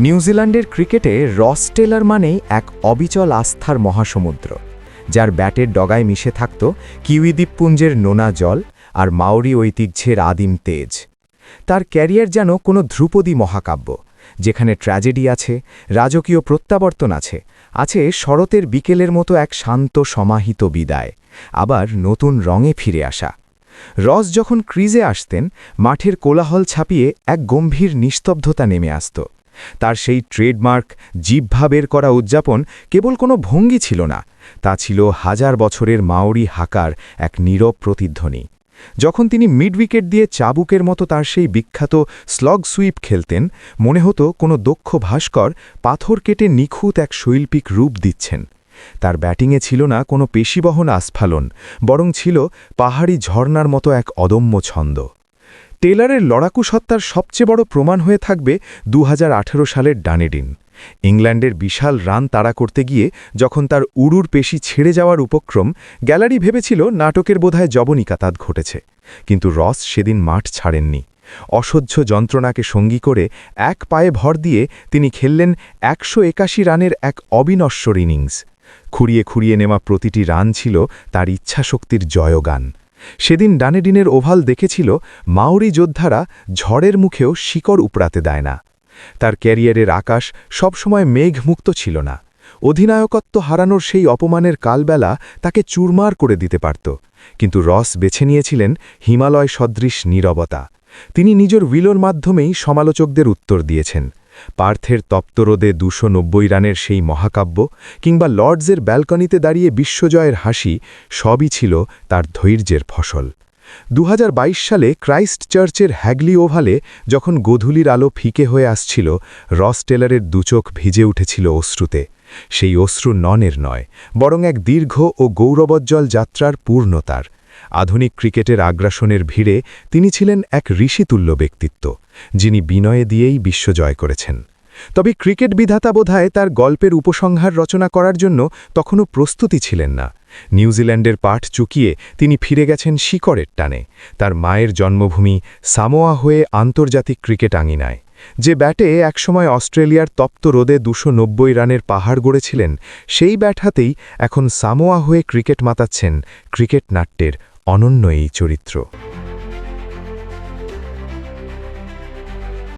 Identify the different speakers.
Speaker 1: নিউজিল্যান্ডের ক্রিকেটে রস টেলর মানেই এক অবিচল আস্থার মহাসমুদ্র, যার ব্যাটের ডগায় মিশে থাকত কিউই দ্বীপপুঞ্জের নোনা জল আর মাওরি ঐতিহ্যের আদিম তেজ। তার ক্যারিয়ার যেন কোনো ধ্রুপদী মহাকাব্য, যেখানে ট্র্যাজেডি আছে, রাজকীয় প্রত্যাবর্তন আছে শরতের বিকেলের মতো এক শান্ত সমাহিত বিদায়, আবার নতুন রঙে ফিরে আসা। রস যখন ক্রিজে আসতেন, মাঠের কোলাহল ছাপিয়ে এক গম্ভীর নিস্তব্ধতা নেমে আসত। তার সেই ট্রেডমার্ক জিহ্বা বের করা উদযাপন কেবল কোনো ভঙ্গি ছিল না, তা ছিল হাজার বছরের মাওরি হাকার এক নীরব প্রতিধ্বনি। যখন তিনি মিড উইকেট দিয়ে চাবুকের মতো তার সেই বিখ্যাত স্লগ সুইপ খেলতেন, মনে হতো কোনো দক্ষ ভাস্কর পাথর কেটে নিখুঁত এক শৈল্পিক রূপ দিচ্ছেন। তার ব্যাটিংয়ে ছিল না কোনো পেশিবহন আস্ফালন, বরং ছিল পাহাড়ি ঝর্ণার মতো এক অদম্য ছন্দ। টেলরের লড়াকু সত্তার সবচেয়ে বড় প্রমাণ হয়ে থাকবে ২০১৮ সালের ডানেডিন। ইংল্যান্ডের বিশাল রান তাড়া করতে গিয়ে যখন তার উড়ুর পেশি ছেড়ে যাওয়ার উপক্রম, গ্যালারি ভেবেছিল নাটকের বোধহয় যবনিকাতাত ঘটেছে। কিন্তু রস সেদিন মাঠ ছাড়েননি। অসহ্য যন্ত্রণাকে সঙ্গী করে এক পায়ে ভর দিয়ে তিনি খেললেন ১৮১ রানের এক অবিনশ্বর ইনিংস। খুঁড়িয়ে খুঁড়িয়ে নেওয়া প্রতিটি রান ছিল তার ইচ্ছাশক্তির জয়গান। সেদিন ডানেডিনের ওভাল দেখেছিল মাওরি যোদ্ধারা ঝড়ের মুখেও শিকড় উপড়াতে দেয় না। তার ক্যারিয়ারের আকাশ সবসময় মেঘমুক্ত ছিল না। অধিনায়কত্ব হারানোর সেই অপমানের কালবেলা তাকে চুরমার করে দিতে পারত, কিন্তু রস বেছে নিয়েছিলেন হিমালয় সদৃশ নীরবতা। তিনি নিজের উইলোর মাধ্যমেই সমালোচকদের উত্তর দিয়েছেন। পার্থের তপ্ত রোদে ২৯০ রানের সেই মহাকাব্য, কিংবা লর্ডসের ব্যালকনিতে দাঁড়িয়ে বিশ্বজয়ের হাসি, সবই ছিল তার ধৈর্যের ফসল। ২০২২ সালে ক্রাইস্ট চার্চের হ্যাগলি ওভালে যখন গোধূলির আলো ফিকে হয়ে আসছিল, রস টেলরের দুচোখ ভিজে উঠেছিল অশ্রুতে। সেই অশ্রু ননের নয়, বরং এক দীর্ঘ ও গৌরবোজ্জ্বল যাত্রার পূর্ণতার। আধুনিক ক্রিকেটের আগ্রাসনের ভিড়ে তিনি ছিলেন এক ঋষিতুল্য ব্যক্তিত্ব, যিনি বিনয়ে দিয়েই বিশ্ব জয় করেছেন। তবে ক্রিকেট বিধাতা বোধহয় তার গল্পের উপসংহার রচনা করার জন্য তখনও প্রস্তুতি ছিলেন না। নিউজিল্যান্ডের পাঠ চুকিয়ে তিনি ফিরে গেছেন শিকড়ের টানে, তার মায়ের জন্মভূমি সামোয়া হয়ে আন্তর্জাতিক ক্রিকেট আঙিনায়। যে ব্যাটে একসময় অস্ট্রেলিয়ার তপ্ত রোদে ২৯০ রানের পাহাড় গড়েছিলেন, সেই ব্যাট হাতেই এখন সামোয়া হয়ে ক্রিকেট মাতাচ্ছেন ক্রিকেট নাট্যের অনন্য এই চরিত্র।